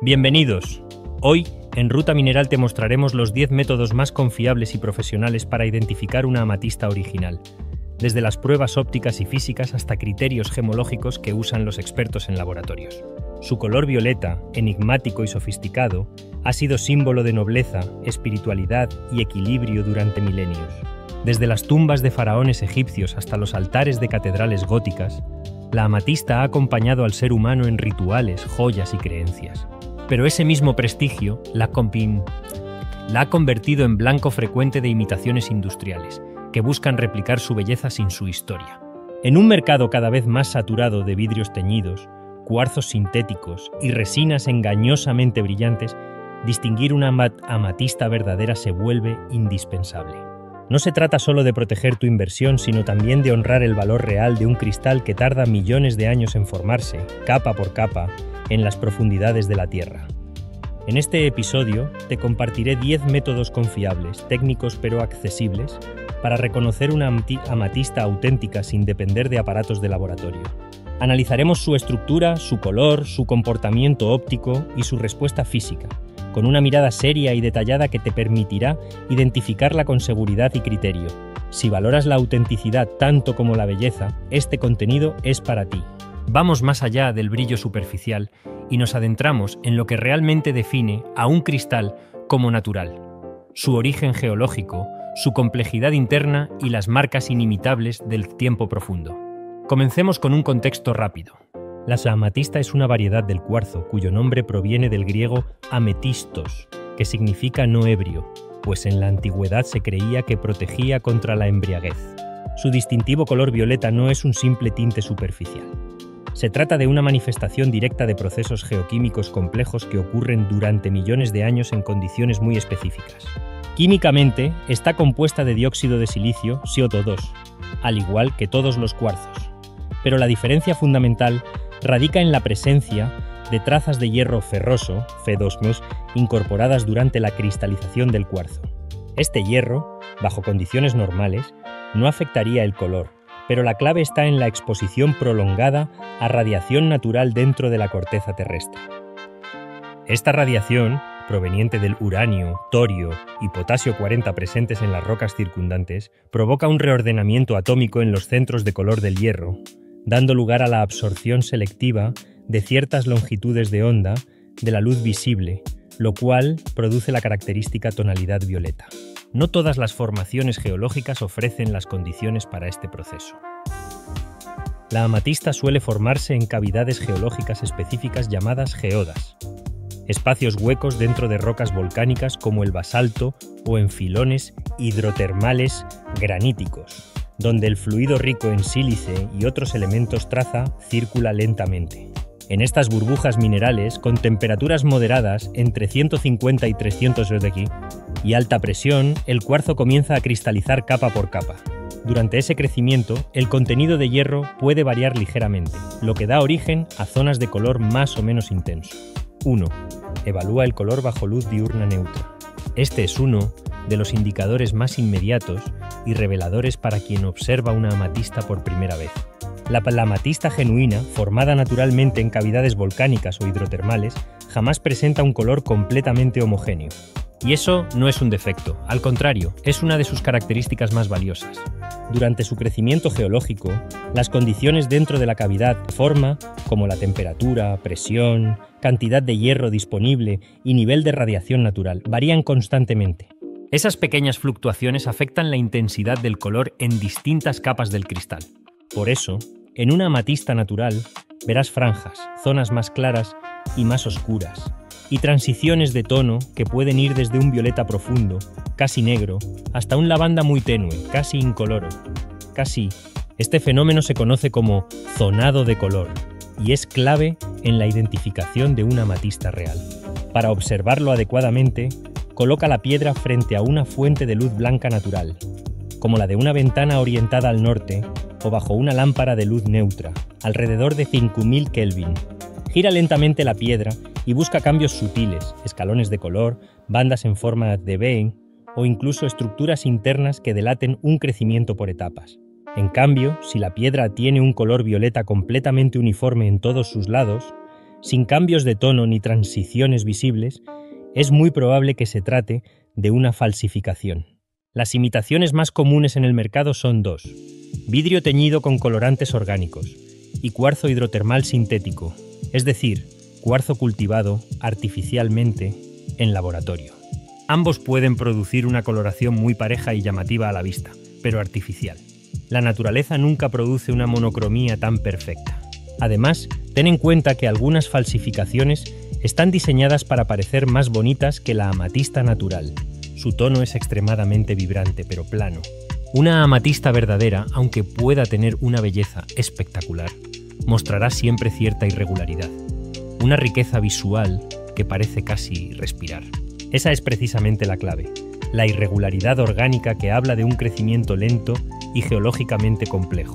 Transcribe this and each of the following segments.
Bienvenidos. Hoy, en Ruta Mineral te mostraremos los 10 métodos más confiables y profesionales para identificar una amatista original, desde las pruebas ópticas y físicas hasta criterios gemológicos que usan los expertos en laboratorios. Su color violeta, enigmático y sofisticado, ha sido símbolo de nobleza, espiritualidad y equilibrio durante milenios. Desde las tumbas de faraones egipcios hasta los altares de catedrales góticas, la amatista ha acompañado al ser humano en rituales, joyas y creencias. Pero ese mismo prestigio la ha convertido en blanco frecuente de imitaciones industriales, que buscan replicar su belleza sin su historia. En un mercado cada vez más saturado de vidrios teñidos, cuarzos sintéticos y resinas engañosamente brillantes, distinguir una amatista verdadera se vuelve indispensable. No se trata solo de proteger tu inversión, sino también de honrar el valor real de un cristal que tarda millones de años en formarse, capa por capa, en las profundidades de la Tierra. En este episodio te compartiré 10 métodos confiables, técnicos pero accesibles, para reconocer una amatista auténtica sin depender de aparatos de laboratorio. Analizaremos su estructura, su color, su comportamiento óptico y su respuesta física, con una mirada seria y detallada que te permitirá identificarla con seguridad y criterio. Si valoras la autenticidad tanto como la belleza, este contenido es para ti. Vamos más allá del brillo superficial y nos adentramos en lo que realmente define a un cristal como natural: su origen geológico, su complejidad interna y las marcas inimitables del tiempo profundo. Comencemos con un contexto rápido. La amatista es una variedad del cuarzo cuyo nombre proviene del griego ametistos, que significa no ebrio, pues en la antigüedad se creía que protegía contra la embriaguez. Su distintivo color violeta no es un simple tinte superficial. Se trata de una manifestación directa de procesos geoquímicos complejos que ocurren durante millones de años en condiciones muy específicas. Químicamente, está compuesta de dióxido de silicio, SiO2, al igual que todos los cuarzos. Pero la diferencia fundamental radica en la presencia de trazas de hierro ferroso, Fe2+, incorporadas durante la cristalización del cuarzo. Este hierro, bajo condiciones normales, no afectaría el color, pero la clave está en la exposición prolongada a radiación natural dentro de la corteza terrestre. Esta radiación, proveniente del uranio, torio y potasio 40 presentes en las rocas circundantes, provoca un reordenamiento atómico en los centros de color del hierro, dando lugar a la absorción selectiva de ciertas longitudes de onda de la luz visible, lo cual produce la característica tonalidad violeta. No todas las formaciones geológicas ofrecen las condiciones para este proceso. La amatista suele formarse en cavidades geológicas específicas llamadas geodas, espacios huecos dentro de rocas volcánicas como el basalto o en filones hidrotermales graníticos, donde el fluido rico en sílice y otros elementos traza circula lentamente. En estas burbujas minerales, con temperaturas moderadas entre 150 y 300 grados de aquí, y alta presión, el cuarzo comienza a cristalizar capa por capa. Durante ese crecimiento, el contenido de hierro puede variar ligeramente, lo que da origen a zonas de color más o menos intenso. 1. Evalúa el color bajo luz diurna neutra. Este es uno de los indicadores más inmediatos y reveladores para quien observa una amatista por primera vez. La amatista genuina, formada naturalmente en cavidades volcánicas o hidrotermales, jamás presenta un color completamente homogéneo. Y eso no es un defecto, al contrario, es una de sus características más valiosas. Durante su crecimiento geológico, las condiciones dentro de la cavidad de forma, como la temperatura, presión, cantidad de hierro disponible y nivel de radiación natural, varían constantemente. Esas pequeñas fluctuaciones afectan la intensidad del color en distintas capas del cristal. Por eso, en una amatista natural, verás franjas, zonas más claras y más oscuras, y transiciones de tono que pueden ir desde un violeta profundo, casi negro, hasta un lavanda muy tenue, casi incoloro. Este fenómeno se conoce como zonado de color y es clave en la identificación de una amatista real. Para observarlo adecuadamente, coloca la piedra frente a una fuente de luz blanca natural, como la de una ventana orientada al norte o bajo una lámpara de luz neutra, alrededor de 5000 Kelvin. Gira lentamente la piedra y busca cambios sutiles, escalones de color, bandas en forma de V o incluso estructuras internas que delaten un crecimiento por etapas. En cambio, si la piedra tiene un color violeta completamente uniforme en todos sus lados, sin cambios de tono ni transiciones visibles, es muy probable que se trate de una falsificación. Las imitaciones más comunes en el mercado son dos: vidrio teñido con colorantes orgánicos y cuarzo hidrotermal sintético, es decir, cuarzo cultivado artificialmente en laboratorio. Ambos pueden producir una coloración muy pareja y llamativa a la vista, pero artificial. La naturaleza nunca produce una monocromía tan perfecta. Además, ten en cuenta que algunas falsificaciones están diseñadas para parecer más bonitas que la amatista natural. Su tono es extremadamente vibrante, pero plano. Una amatista verdadera, aunque pueda tener una belleza espectacular, mostrará siempre cierta irregularidad, una riqueza visual que parece casi respirar. Esa es precisamente la clave, la irregularidad orgánica que habla de un crecimiento lento y geológicamente complejo.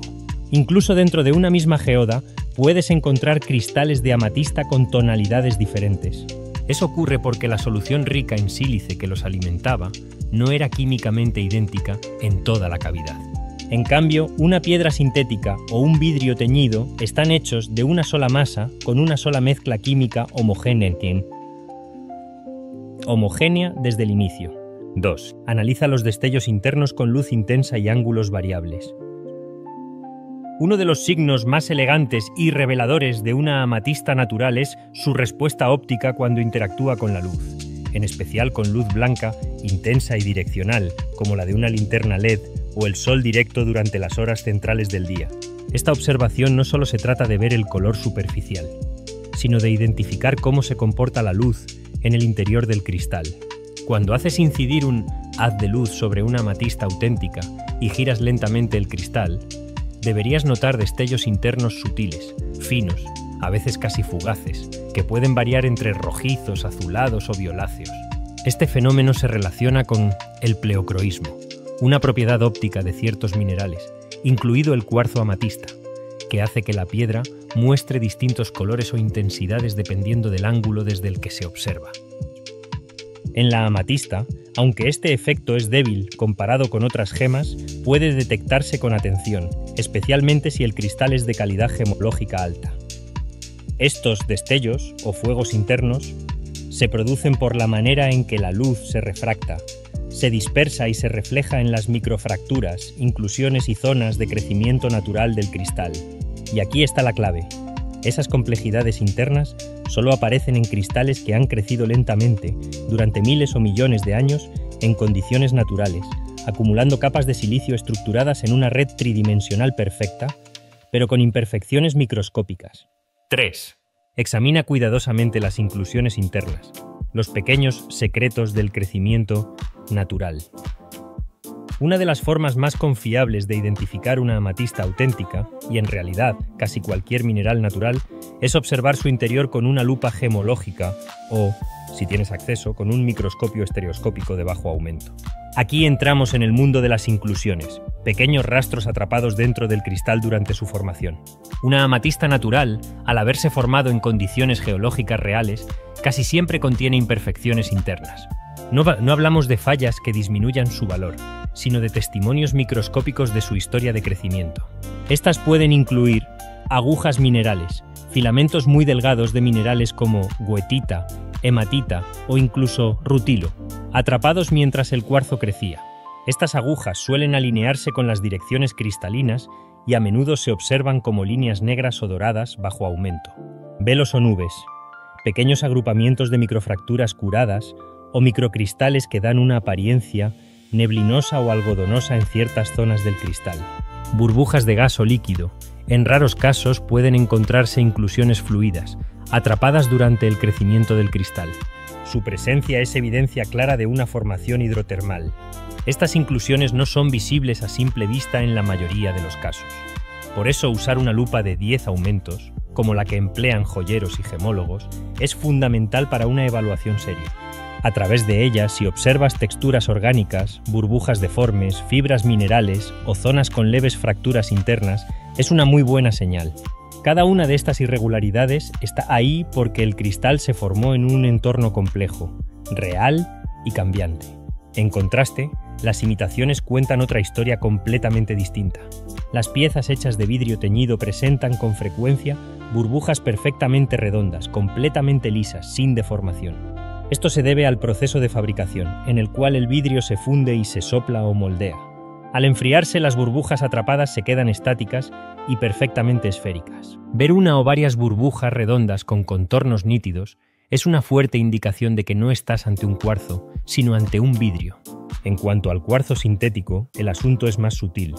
Incluso dentro de una misma geoda puedes encontrar cristales de amatista con tonalidades diferentes. Eso ocurre porque la solución rica en sílice que los alimentaba no era químicamente idéntica en toda la cavidad. En cambio, una piedra sintética o un vidrio teñido están hechos de una sola masa con una sola mezcla química homogénea desde el inicio. 2. Analiza los destellos internos con luz intensa y ángulos variables. Uno de los signos más elegantes y reveladores de una amatista natural es su respuesta óptica cuando interactúa con la luz, en especial con luz blanca, intensa y direccional, como la de una linterna LED o el sol directo durante las horas centrales del día. Esta observación no solo se trata de ver el color superficial, sino de identificar cómo se comporta la luz en el interior del cristal. Cuando haces incidir un haz de luz sobre una amatista auténtica y giras lentamente el cristal, deberías notar destellos internos sutiles, finos, a veces casi fugaces, que pueden variar entre rojizos, azulados o violáceos. Este fenómeno se relaciona con el pleocroísmo, una propiedad óptica de ciertos minerales, incluido el cuarzo amatista, que hace que la piedra muestre distintos colores o intensidades dependiendo del ángulo desde el que se observa. En la amatista, aunque este efecto es débil comparado con otras gemas, puede detectarse con atención, especialmente si el cristal es de calidad gemológica alta. Estos destellos, o fuegos internos, se producen por la manera en que la luz se refracta, se dispersa y se refleja en las microfracturas, inclusiones y zonas de crecimiento natural del cristal. Y aquí está la clave. Esas complejidades internas solo aparecen en cristales que han crecido lentamente, durante miles o millones de años, en condiciones naturales, acumulando capas de silicio estructuradas en una red tridimensional perfecta, pero con imperfecciones microscópicas. 3. Examina cuidadosamente las inclusiones internas, los pequeños secretos del crecimiento natural. Una de las formas más confiables de identificar una amatista auténtica, y en realidad casi cualquier mineral natural, es observar su interior con una lupa gemológica o, si tienes acceso, con un microscopio estereoscópico de bajo aumento. Aquí entramos en el mundo de las inclusiones, pequeños rastros atrapados dentro del cristal durante su formación. Una amatista natural, al haberse formado en condiciones geológicas reales, casi siempre contiene imperfecciones internas. No hablamos de fallas que disminuyan su valor, sino de testimonios microscópicos de su historia de crecimiento. Estas pueden incluir agujas minerales, filamentos muy delgados de minerales como goetita, hematita o incluso rutilo, atrapados mientras el cuarzo crecía. Estas agujas suelen alinearse con las direcciones cristalinas y a menudo se observan como líneas negras o doradas bajo aumento. Velos o nubes, pequeños agrupamientos de microfracturas curadas o microcristales que dan una apariencia neblinosa o algodonosa en ciertas zonas del cristal. Burbujas de gas o líquido. En raros casos pueden encontrarse inclusiones fluidas, atrapadas durante el crecimiento del cristal. Su presencia es evidencia clara de una formación hidrotermal. Estas inclusiones no son visibles a simple vista en la mayoría de los casos. Por eso usar una lupa de 10 aumentos, como la que emplean joyeros y gemólogos, es fundamental para una evaluación seria. A través de ella, si observas texturas orgánicas, burbujas deformes, fibras minerales o zonas con leves fracturas internas, es una muy buena señal. Cada una de estas irregularidades está ahí porque el cristal se formó en un entorno complejo, real y cambiante. En contraste, las imitaciones cuentan otra historia completamente distinta. Las piezas hechas de vidrio teñido presentan con frecuencia burbujas perfectamente redondas, completamente lisas, sin deformación. Esto se debe al proceso de fabricación, en el cual el vidrio se funde y se sopla o moldea. Al enfriarse, las burbujas atrapadas se quedan estáticas y perfectamente esféricas. Ver una o varias burbujas redondas con contornos nítidos es una fuerte indicación de que no estás ante un cuarzo, sino ante un vidrio. En cuanto al cuarzo sintético, el asunto es más sutil.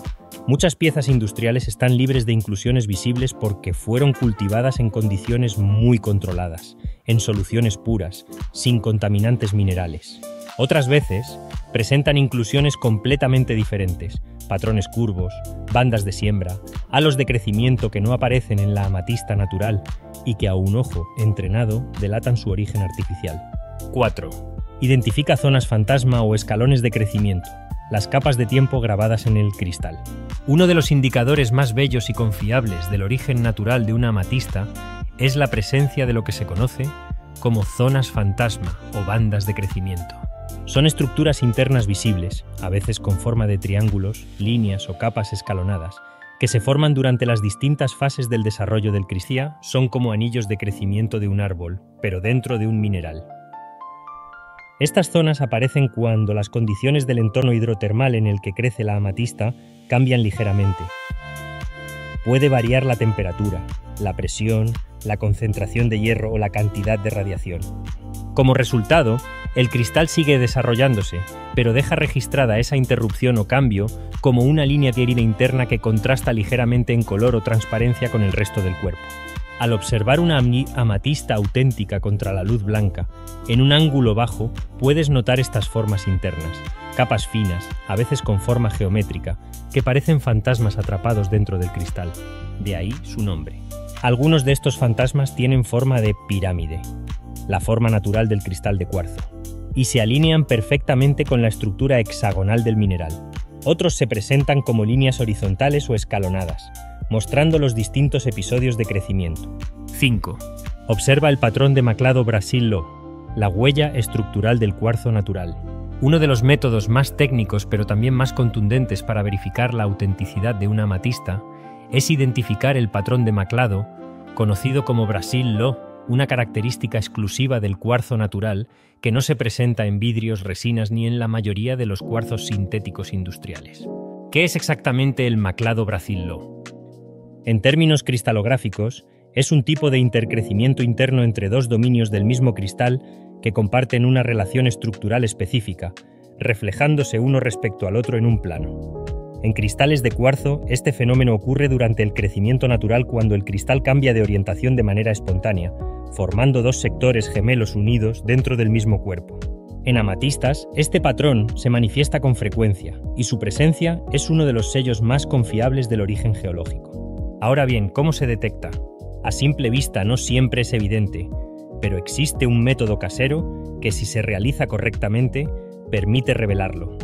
Muchas piezas industriales están libres de inclusiones visibles porque fueron cultivadas en condiciones muy controladas, en soluciones puras, sin contaminantes minerales. Otras veces, presentan inclusiones completamente diferentes, patrones curvos, bandas de siembra, halos de crecimiento que no aparecen en la amatista natural y que a un ojo entrenado delatan su origen artificial. 4. Identifica zonas fantasma o escalones de crecimiento, las capas de tiempo grabadas en el cristal. Uno de los indicadores más bellos y confiables del origen natural de una amatista es la presencia de lo que se conoce como zonas fantasma o bandas de crecimiento. Son estructuras internas visibles, a veces con forma de triángulos, líneas o capas escalonadas, que se forman durante las distintas fases del desarrollo del cristal. Son como anillos de crecimiento de un árbol, pero dentro de un mineral. Estas zonas aparecen cuando las condiciones del entorno hidrotermal en el que crece la amatista cambian ligeramente. Puede variar la temperatura, la presión, la concentración de hierro o la cantidad de radiación. Como resultado, el cristal sigue desarrollándose, pero deja registrada esa interrupción o cambio como una línea diérida interna que contrasta ligeramente en color o transparencia con el resto del cuerpo. Al observar una amatista auténtica contra la luz blanca, en un ángulo bajo puedes notar estas formas internas, capas finas, a veces con forma geométrica, que parecen fantasmas atrapados dentro del cristal. De ahí su nombre. Algunos de estos fantasmas tienen forma de pirámide, la forma natural del cristal de cuarzo, y se alinean perfectamente con la estructura hexagonal del mineral. Otros se presentan como líneas horizontales o escalonadas, mostrando los distintos episodios de crecimiento. 5. Observa el patrón de Maclado-Brasil-Lo, la huella estructural del cuarzo natural. Uno de los métodos más técnicos pero también más contundentes para verificar la autenticidad de una amatista es identificar el patrón de Maclado, conocido como Brasil-Lo, una característica exclusiva del cuarzo natural que no se presenta en vidrios, resinas ni en la mayoría de los cuarzos sintéticos industriales. ¿Qué es exactamente el Maclado-Brasil-Lo? En términos cristalográficos, es un tipo de intercrecimiento interno entre dos dominios del mismo cristal que comparten una relación estructural específica, reflejándose uno respecto al otro en un plano. En cristales de cuarzo, este fenómeno ocurre durante el crecimiento natural cuando el cristal cambia de orientación de manera espontánea, formando dos sectores gemelos unidos dentro del mismo cuerpo. En amatistas, este patrón se manifiesta con frecuencia, y su presencia es uno de los sellos más confiables del origen geológico. Ahora bien, ¿cómo se detecta? A simple vista no siempre es evidente, pero existe un método casero que, si se realiza correctamente, permite revelarlo.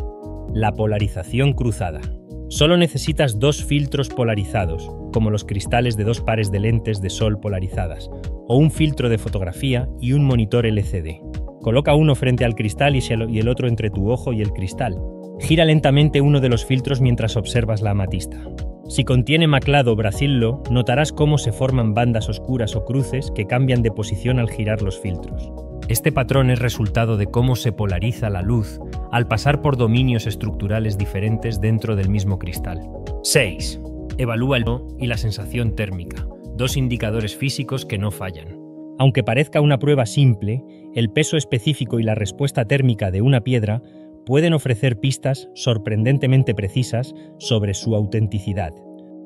La polarización cruzada. Solo necesitas dos filtros polarizados, como los cristales de dos pares de lentes de sol polarizadas, o un filtro de fotografía y un monitor LCD. Coloca uno frente al cristal y el otro entre tu ojo y el cristal. Gira lentamente uno de los filtros mientras observas la amatista. Si contiene Maclado-Brasil-Lo, notarás cómo se forman bandas oscuras o cruces que cambian de posición al girar los filtros. Este patrón es resultado de cómo se polariza la luz al pasar por dominios estructurales diferentes dentro del mismo cristal. 6. Evalúa el tono y la sensación térmica, dos indicadores físicos que no fallan. Aunque parezca una prueba simple, el peso específico y la respuesta térmica de una piedra pueden ofrecer pistas sorprendentemente precisas sobre su autenticidad.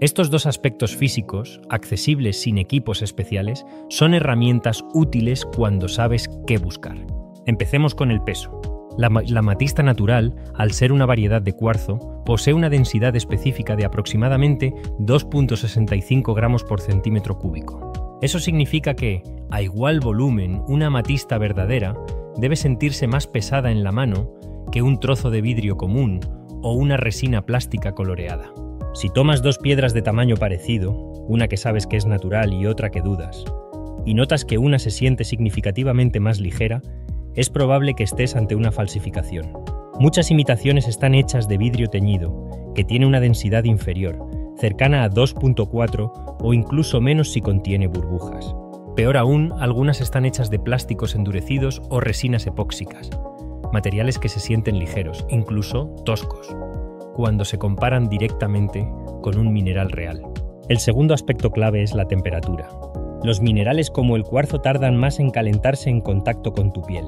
Estos dos aspectos físicos, accesibles sin equipos especiales, son herramientas útiles cuando sabes qué buscar. Empecemos con el peso. La amatista natural, al ser una variedad de cuarzo, posee una densidad específica de aproximadamente 2.65 gramos por centímetro cúbico. Eso significa que, a igual volumen, una amatista verdadera debe sentirse más pesada en la mano que un trozo de vidrio común o una resina plástica coloreada. Si tomas dos piedras de tamaño parecido, una que sabes que es natural y otra que dudas, y notas que una se siente significativamente más ligera, es probable que estés ante una falsificación. Muchas imitaciones están hechas de vidrio teñido, que tiene una densidad inferior, cercana a 2.4 o incluso menos si contiene burbujas. Peor aún, algunas están hechas de plásticos endurecidos o resinas epóxicas, materiales que se sienten ligeros, incluso toscos, cuando se comparan directamente con un mineral real. El segundo aspecto clave es la temperatura. Los minerales como el cuarzo tardan más en calentarse en contacto con tu piel.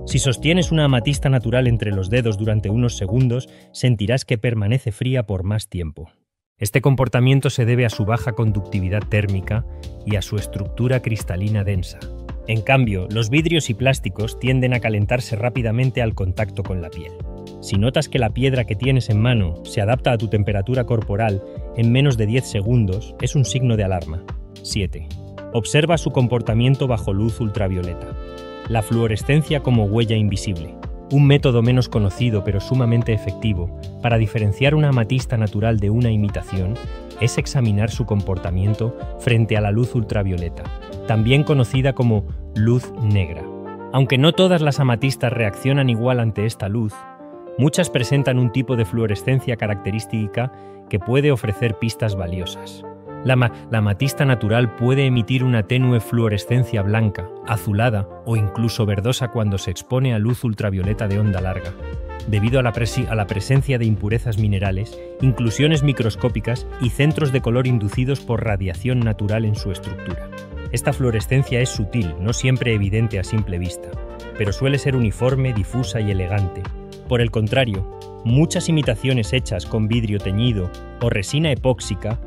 Si sostienes una amatista natural entre los dedos durante unos segundos, sentirás que permanece fría por más tiempo. Este comportamiento se debe a su baja conductividad térmica y a su estructura cristalina densa. En cambio, los vidrios y plásticos tienden a calentarse rápidamente al contacto con la piel. Si notas que la piedra que tienes en mano se adapta a tu temperatura corporal en menos de 10 segundos, es un signo de alarma. 7. Observa su comportamiento bajo luz ultravioleta. La fluorescencia como huella invisible. Un método menos conocido pero sumamente efectivo para diferenciar una amatista natural de una imitación es examinar su comportamiento frente a la luz ultravioleta, también conocida como luz negra. Aunque no todas las amatistas reaccionan igual ante esta luz, muchas presentan un tipo de fluorescencia característica que puede ofrecer pistas valiosas. La amatista natural puede emitir una tenue fluorescencia blanca, azulada o incluso verdosa cuando se expone a luz ultravioleta de onda larga, debido a la presencia de impurezas minerales, inclusiones microscópicas y centros de color inducidos por radiación natural en su estructura. Esta fluorescencia es sutil, no siempre evidente a simple vista, pero suele ser uniforme, difusa y elegante. Por el contrario, muchas imitaciones hechas con vidrio teñido o resina epóxica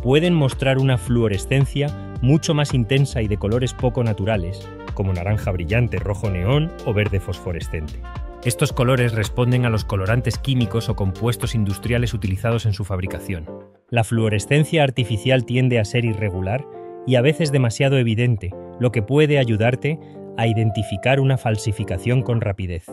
pueden mostrar una fluorescencia mucho más intensa y de colores poco naturales, como naranja brillante, rojo neón o verde fosforescente. Estos colores responden a los colorantes químicos o compuestos industriales utilizados en su fabricación. La fluorescencia artificial tiende a ser irregular y a veces demasiado evidente, lo que puede ayudarte a identificar una falsificación con rapidez.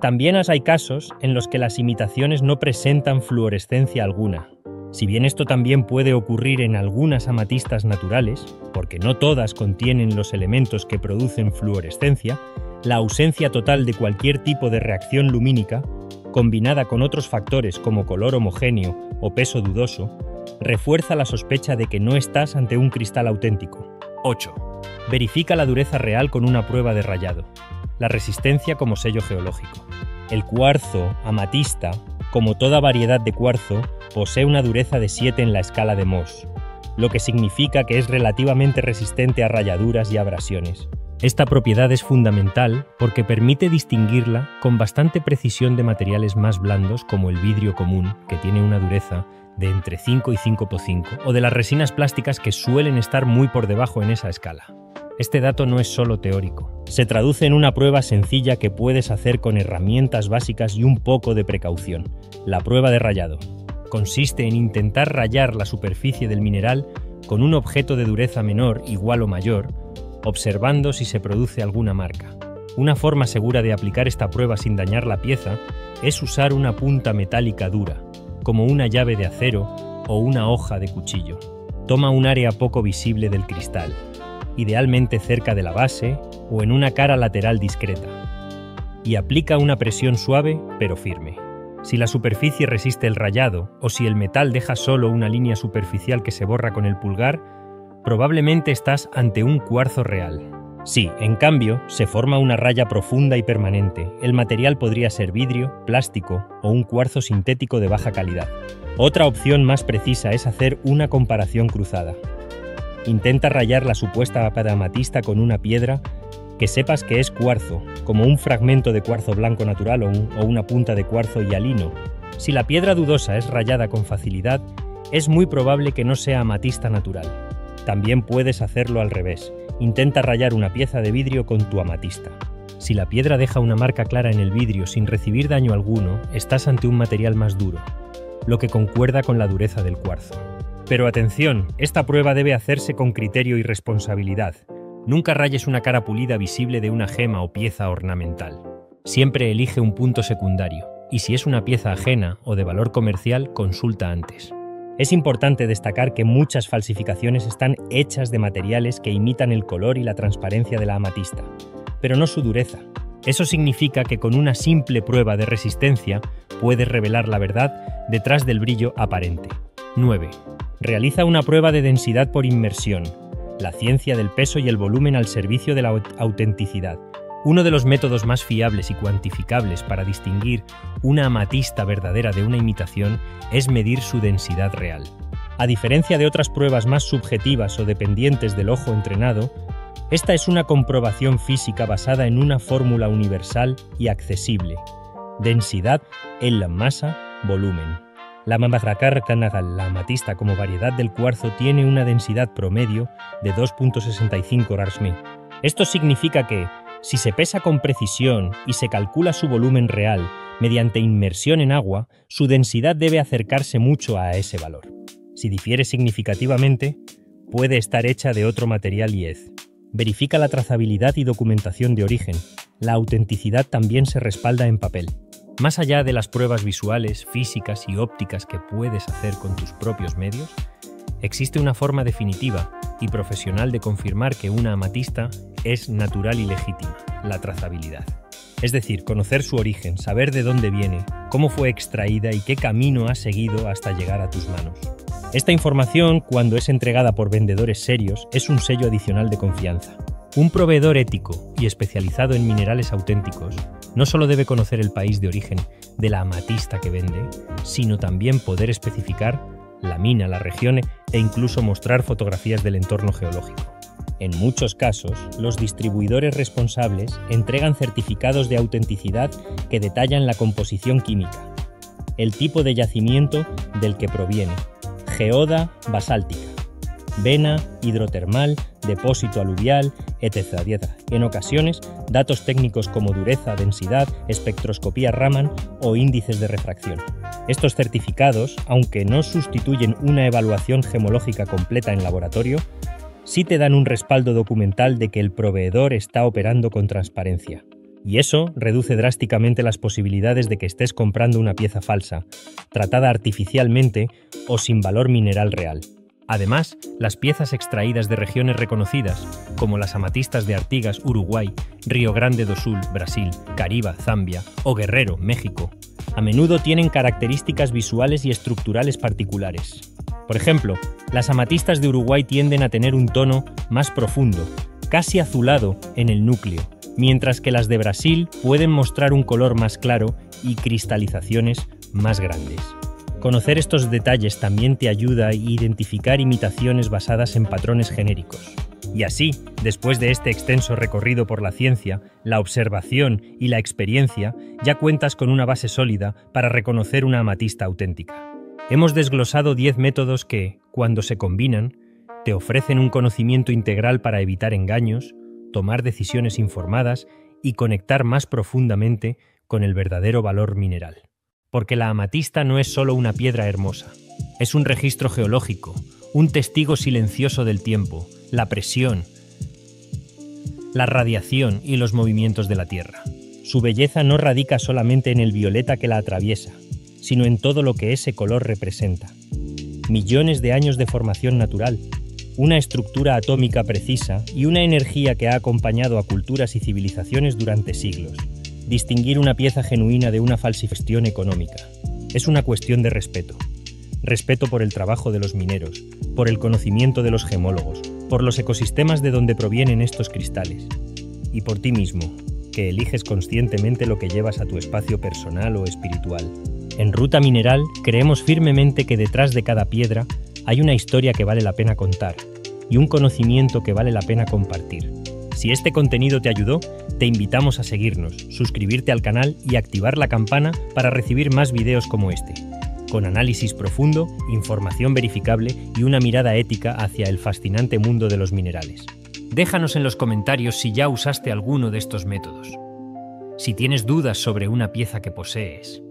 También hay casos en los que las imitaciones no presentan fluorescencia alguna. Si bien esto también puede ocurrir en algunas amatistas naturales, porque no todas contienen los elementos que producen fluorescencia, la ausencia total de cualquier tipo de reacción lumínica, combinada con otros factores como color homogéneo o peso dudoso, refuerza la sospecha de que no estás ante un cristal auténtico. 8. Verifica la dureza real con una prueba de rayado. La resistencia como sello geológico. El cuarzo amatista, como toda variedad de cuarzo, posee una dureza de 7 en la escala de Mohs, lo que significa que es relativamente resistente a rayaduras y abrasiones. Esta propiedad es fundamental porque permite distinguirla con bastante precisión de materiales más blandos como el vidrio común, que tiene una dureza de entre 5 y 5,5, o de las resinas plásticas que suelen estar muy por debajo en esa escala. Este dato no es solo teórico. Se traduce en una prueba sencilla que puedes hacer con herramientas básicas y un poco de precaución. La prueba de rayado. Consiste en intentar rayar la superficie del mineral con un objeto de dureza menor, igual o mayor, observando si se produce alguna marca. Una forma segura de aplicar esta prueba sin dañar la pieza es usar una punta metálica dura, como una llave de acero o una hoja de cuchillo. Toma un área poco visible del cristal, idealmente cerca de la base o en una cara lateral discreta, y aplica una presión suave pero firme. Si la superficie resiste el rayado o si el metal deja solo una línea superficial que se borra con el pulgar, probablemente estás ante un cuarzo real. Si, en cambio, se forma una raya profunda y permanente, el material podría ser vidrio, plástico o un cuarzo sintético de baja calidad. Otra opción más precisa es hacer una comparación cruzada. Intenta rayar la supuesta amatista con una piedra que sepas que es cuarzo, como un fragmento de cuarzo blanco natural o una punta de cuarzo hialino. Si la piedra dudosa es rayada con facilidad, es muy probable que no sea amatista natural. También puedes hacerlo al revés. Intenta rayar una pieza de vidrio con tu amatista. Si la piedra deja una marca clara en el vidrio sin recibir daño alguno, estás ante un material más duro, lo que concuerda con la dureza del cuarzo. Pero atención, esta prueba debe hacerse con criterio y responsabilidad. Nunca rayes una cara pulida visible de una gema o pieza ornamental. Siempre elige un punto secundario, y si es una pieza ajena o de valor comercial, consulta antes. Es importante destacar que muchas falsificaciones están hechas de materiales que imitan el color y la transparencia de la amatista, pero no su dureza. Eso significa que con una simple prueba de resistencia puedes revelar la verdad detrás del brillo aparente. 9. Realiza una prueba de densidad por inmersión, la ciencia del peso y el volumen al servicio de la autenticidad. Uno de los métodos más fiables y cuantificables para distinguir una amatista verdadera de una imitación es medir su densidad real. A diferencia de otras pruebas más subjetivas o dependientes del ojo entrenado, esta es una comprobación física basada en una fórmula universal y accesible: densidad en la masa-volumen. La amatista como variedad del cuarzo tiene una densidad promedio de 2.65 Rashmi. Esto significa que, si se pesa con precisión y se calcula su volumen real mediante inmersión en agua, su densidad debe acercarse mucho a ese valor. Si difiere significativamente, puede estar hecha de otro material IEZ. Verifica la trazabilidad y documentación de origen. La autenticidad también se respalda en papel. Más allá de las pruebas visuales, físicas y ópticas que puedes hacer con tus propios medios, existe una forma definitiva y profesional de confirmar que una amatista es natural y legítima: la trazabilidad. Es decir, conocer su origen, saber de dónde viene, cómo fue extraída y qué camino ha seguido hasta llegar a tus manos. Esta información, cuando es entregada por vendedores serios, es un sello adicional de confianza. Un proveedor ético y especializado en minerales auténticos no solo debe conocer el país de origen de la amatista que vende, sino también poder especificar la mina, la región e incluso mostrar fotografías del entorno geológico. En muchos casos, los distribuidores responsables entregan certificados de autenticidad que detallan la composición química, el tipo de yacimiento del que proviene, geoda basáltica, vena hidrotermal, depósito aluvial, etc. En ocasiones, datos técnicos como dureza, densidad, espectroscopía Raman o índices de refracción. Estos certificados, aunque no sustituyen una evaluación gemológica completa en laboratorio, sí te dan un respaldo documental de que el proveedor está operando con transparencia. Y eso reduce drásticamente las posibilidades de que estés comprando una pieza falsa, tratada artificialmente o sin valor mineral real. Además, las piezas extraídas de regiones reconocidas, como las amatistas de Artigas, Uruguay, Río Grande do Sul, Brasil, Cariba, Zambia o Guerrero, México, a menudo tienen características visuales y estructurales particulares. Por ejemplo, las amatistas de Uruguay tienden a tener un tono más profundo, casi azulado en el núcleo, mientras que las de Brasil pueden mostrar un color más claro y cristalizaciones más grandes. Conocer estos detalles también te ayuda a identificar imitaciones basadas en patrones genéricos. Y así, después de este extenso recorrido por la ciencia, la observación y la experiencia, ya cuentas con una base sólida para reconocer una amatista auténtica. Hemos desglosado 10 métodos que, cuando se combinan, te ofrecen un conocimiento integral para evitar engaños, tomar decisiones informadas y conectar más profundamente con el verdadero valor mineral. Porque la amatista no es solo una piedra hermosa, es un registro geológico, un testigo silencioso del tiempo, la presión, la radiación y los movimientos de la Tierra. Su belleza no radica solamente en el violeta que la atraviesa, sino en todo lo que ese color representa. Millones de años de formación natural, una estructura atómica precisa y una energía que ha acompañado a culturas y civilizaciones durante siglos. Distinguir una pieza genuina de una falsificación económica es una cuestión de respeto. Respeto por el trabajo de los mineros, por el conocimiento de los gemólogos, por los ecosistemas de donde provienen estos cristales, y por ti mismo, que eliges conscientemente lo que llevas a tu espacio personal o espiritual. En Ruta Mineral creemos firmemente que detrás de cada piedra hay una historia que vale la pena contar y un conocimiento que vale la pena compartir. Si este contenido te ayudó, te invitamos a seguirnos, suscribirte al canal y activar la campana para recibir más videos como este, con análisis profundo, información verificable y una mirada ética hacia el fascinante mundo de los minerales. Déjanos en los comentarios si ya usaste alguno de estos métodos, si tienes dudas sobre una pieza que posees,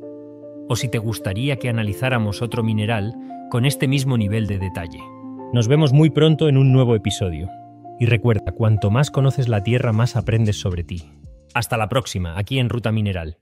o si te gustaría que analizáramos otro mineral con este mismo nivel de detalle. Nos vemos muy pronto en un nuevo episodio. Y recuerda, cuanto más conoces la Tierra, más aprendes sobre ti. Hasta la próxima, aquí en Ruta Mineral.